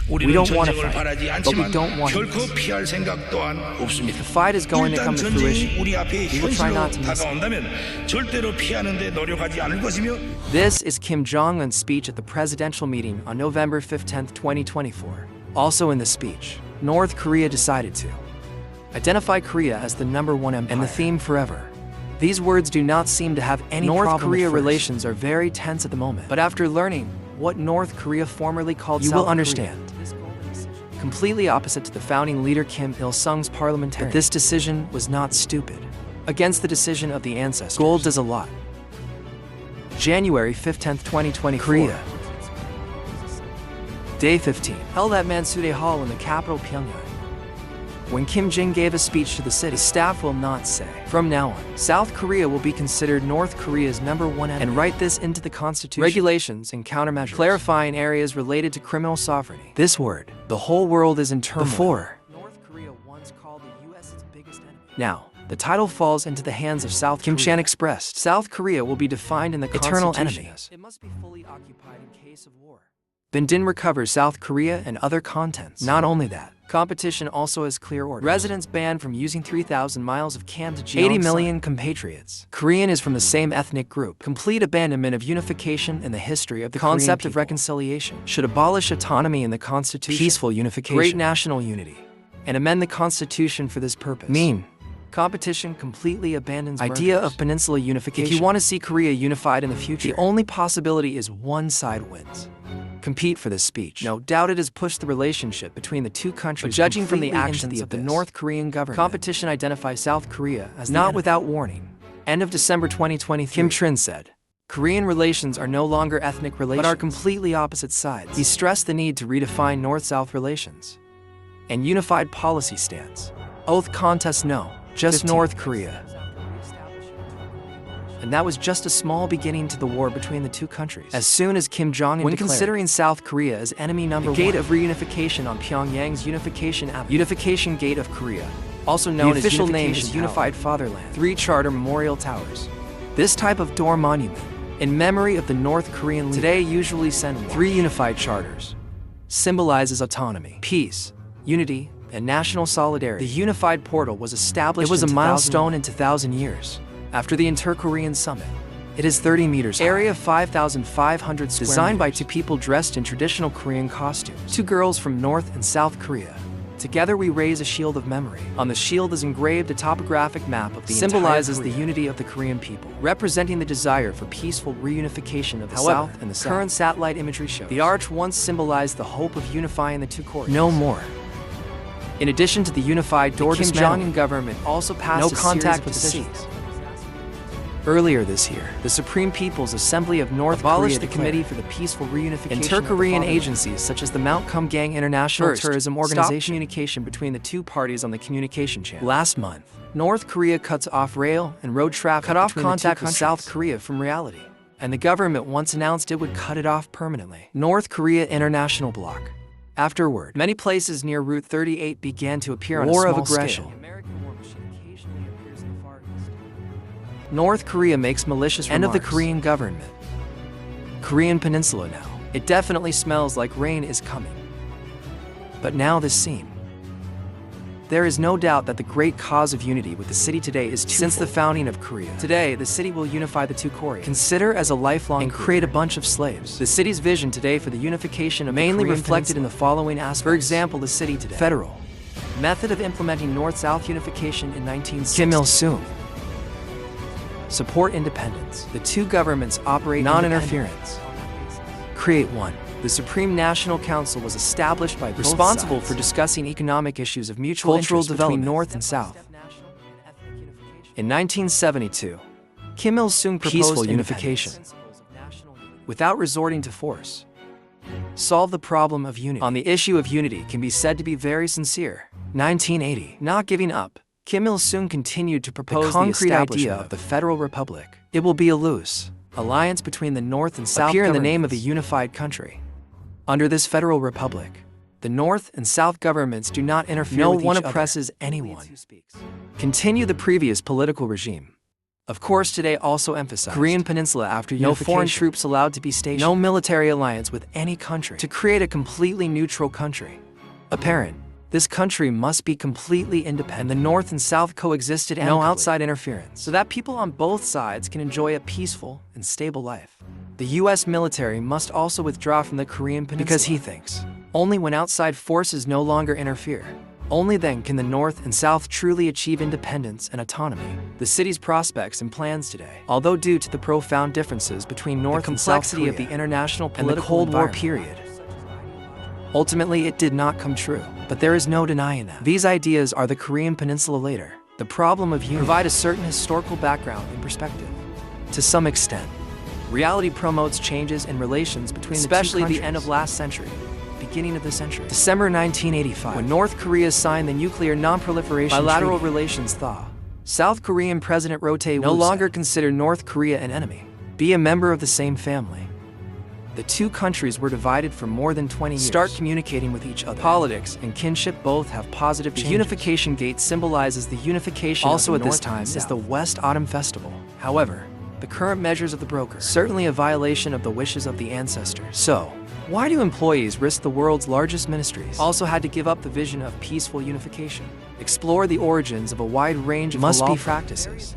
We don't want to fight, but we don't want to 결코 miss. 피할 생각 또한 없습니다. If the fight is going to 일단 come to 전쟁이 fruition, 우리 앞에 we will try 현실로 not to miss it. 다가온다면 절대로 피하는 데 노력하지 않을 것이며 This is Kim Jong-un's speech at the presidential meeting on November 15, 2024. Also in the speech, North Korea decided to identify Korea as the #1 empire and the theme forever. These words do not seem to have any problem. North Korea relations are very tense at the moment, but after learning what North Korea formerly called South Korea, you will understand. Completely opposite to the founding leader Kim Il-sung's parliamentarian. But this decision was not stupid. Against the decision of the ancestors, gold does a lot. January 15, 2024. Korea. Day 15. Held at Mansudae Hall in the capital Pyongyang. When Kim Jong-un gave a speech to the city, the staff will not say, from now on, South Korea will be considered North Korea's #1 enemy, and write this into the constitution. Regulations and countermeasures, clarifying areas related to criminal sovereignty. This word, the whole world is in turmoil. Before, North Korea once called the U.S. its biggest enemy. Now, the title falls into the hands of South Korea. Kim Chan expressed, South Korea will be defined in the eternal enemy. It must be fully occupied in case of war. Bin Din recovers South Korea and other contents. Not only that, competition also has clear order. Residents banned from using 3,000 miles of Cam to Gyeongsang. 80 million compatriots. Korean is from the same ethnic group. Complete abandonment of unification in the history of the concept of reconciliation. Should abolish autonomy in the constitution. Peaceful unification. Great national unity. And amend the constitution for this purpose. Competition completely abandons idea mergers. Of peninsula unification. If you want to see Korea unified in the future, the only possibility is one side wins. Compete for this speech. No doubt it has pushed the relationship between the two countries. But judging from the actions of the North Korean government, competition identifies South Korea as not without warning. End of December 2023. Kim Jong-un said, Korean relations are no longer ethnic relations, but are completely opposite sides. He stressed the need to redefine North-South relations and unified policy stance. Oath contest no, just 15. North Korea. And that was just a small beginning to the war between the two countries. As soon as Kim Jong-un when considering South Korea as enemy #1, the gate of reunification on Pyongyang's Unification Avenue, Unification Gate of Korea, also known as official name is Unified Fatherland, 3 charter memorial towers. This type of door monument, in memory of the North Korean leader, today usually send 3 unified charters, symbolizes autonomy, peace, unity, and national solidarity. The unified portal was established. It was a milestone in 2,000 years. After the Inter-Korean Summit, it is 30 meters high. Area 5,500 square designed by 2 people dressed in traditional Korean costumes. 2 girls from North and South Korea. Together we raise a shield of memory. On the shield is engraved a topographic map of the symbolizes the unity of the Korean people, representing the desire for peaceful reunification of the South and the South. Current satellite imagery shows the arch once symbolized the hope of unifying the 2 Koreas. No more. In addition to the unified door, the Kim Jong-un government also passed no contact with the seas. Earlier this year, the Supreme People's Assembly of North Korea abolished the Committee for the Peaceful Reunification. Inter-Korean agencies such as the Mount Kumgang International Tourism Organization communication between the 2 parties on the communication channel. Last month, North Korea cuts off rail and road traffic, cut off contact with South Korea from reality, and the government once announced it would cut it off permanently. North Korea International Bloc. Afterward, many places near Route 38 began to appear on a small scale. North Korea makes malicious remarks. End of the Korean government. Korean Peninsula now. It definitely smells like rain is coming. But now this scene. There is no doubt that the great cause of unity with the city today is since the founding of Korea. Today, the city will unify the 2 Koreas. Consider as a lifelong and create a bunch of slaves. The city's vision today for the unification of mainly reflected in the following aspects. For example, the city today. Federal. Method of implementing North-South unification in 1960. Kim Il-sung. Support independence. The 2 governments operate non-interference. Create 1. The Supreme National Council was established by responsible for discussing economic issues of mutual interest between North and South. In 1972, Kim Il-sung proposed unification without resorting to force. Solve the problem of unity. On the issue of unity can be said to be very sincere. 1980. Not giving up. Kim Il-sung continued to propose the concrete idea of the Federal Republic. It will be a loose alliance between the North and South in the name of a unified country. Under this Federal Republic, the North and South governments do not interfere with each other. No one oppresses anyone. Continue the previous political regime. Of course, today also emphasized Korean Peninsula after unification. No foreign troops allowed to be stationed. No military alliance with any country. To create a completely neutral country. Apparent. This country must be completely independent. And the North and South coexisted amicably. No outside interference. So that people on both sides can enjoy a peaceful and stable life. The US military must also withdraw from the Korean Peninsula because he thinks only when outside forces no longer interfere. Only then can the North and South truly achieve independence and autonomy. The city's prospects and plans today, although due to the profound differences between North and South Korea of the international political and the Cold War period, ultimately it did not come true. But there is no denying that. These ideas are the Korean Peninsula later. The problem of unity provide a certain historical background and perspective. To some extent, reality promotes changes in relations between especially the end of last century. Beginning of the century. December 1985, when North Korea signed the Nuclear Non-Proliferation Bilateral Relations Thaw, South Korean President Roh Tae-woo no longer considered North Korea an enemy, be a member of the same family. The two countries were divided for more than 20 years. Start communicating with each other. Politics and kinship both have positive changes. The Unification Gate symbolizes the unification also of the at this time is the West Autumn Festival. However, the current measures of the broker certainly a violation of the wishes of the ancestors. So, why do employees risk the world's largest ministries also had to give up the vision of peaceful unification? Explore the origins of a wide range of must-be practices.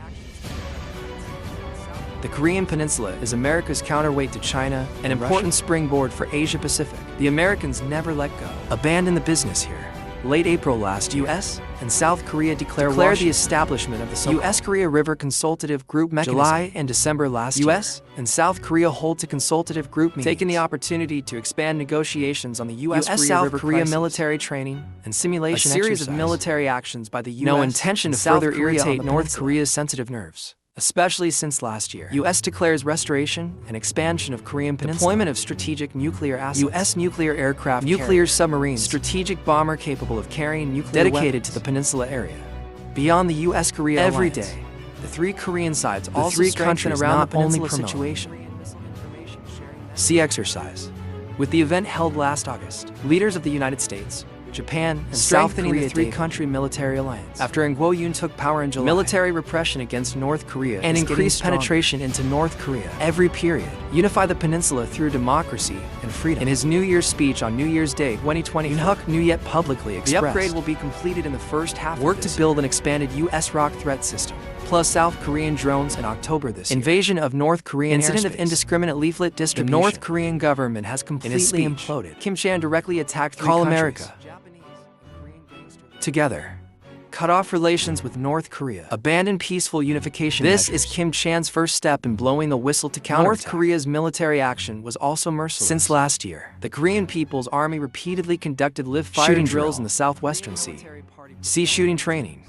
The Korean Peninsula is America's counterweight to China, an important springboard for Asia-Pacific. The Americans never let go. Abandon the business here. Late April last, U.S. and South Korea declared the establishment of the U.S.-Korea River Consultative Group mechanism. July and December last year, U.S. and South Korea hold a consultative group meetings, taking the opportunity to expand negotiations on the U.S.-South Korea military training and simulation series of military actions by the U.S. No intention to further irritate North Korea's sensitive nerves. Especially since last year, U.S. declares restoration and expansion of Korean Peninsula, deployment of strategic nuclear assets, U.S. nuclear aircraft, nuclear submarines, strategic bomber capable of carrying nuclear dedicated to the peninsula area. Beyond the U.S.-Korea every day, the three Korean sides also strengthen around the peninsula situation. See exercise. With the event held last August, leaders of the United States, Japan, and South Korea the three-country military alliance. After Kim Jong-un took power in July, military repression against North Korea and increased penetration into North Korea every period. Unify the peninsula through democracy and freedom. In his New Year's speech on New Year's Day 2020, Yoon knew yet publicly expressed the upgrade will be completed in the first half of this year. To build an expanded U.S. rock threat system, plus South Korean drones in October this year. Invasion of North Korean incident of indiscriminate leaflet distribution. The North Korean government has completely imploded. Kim Chan directly attacked Call America. Together. Cut off relations with North Korea. Abandon peaceful unification measures. This is Kim Chan's first step in blowing the whistle to counterattack. North Korea's military action was also merciless. Since last year, the Korean People's Army repeatedly conducted live-fire shooting drills in the southwestern sea shooting training.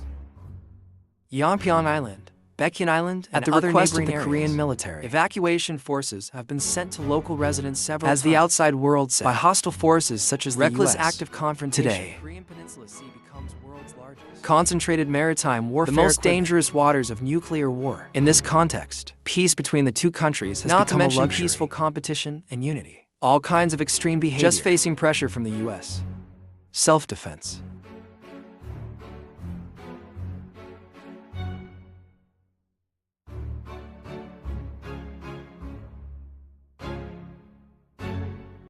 Yeonpyeong Island, Baekhyun Island, and at the request of the Korean military, evacuation forces have been sent to local residents several times. As the outside world said, by hostile forces such as the reckless active confrontation. Today, Korean Peninsula Sea becomes world's largest concentrated maritime warfare, the most dangerous waters of nuclear war. In this context, peace between the two countries has become a luxury. Peaceful competition and unity. All kinds of extreme behavior just facing pressure from the U.S. Self-defense.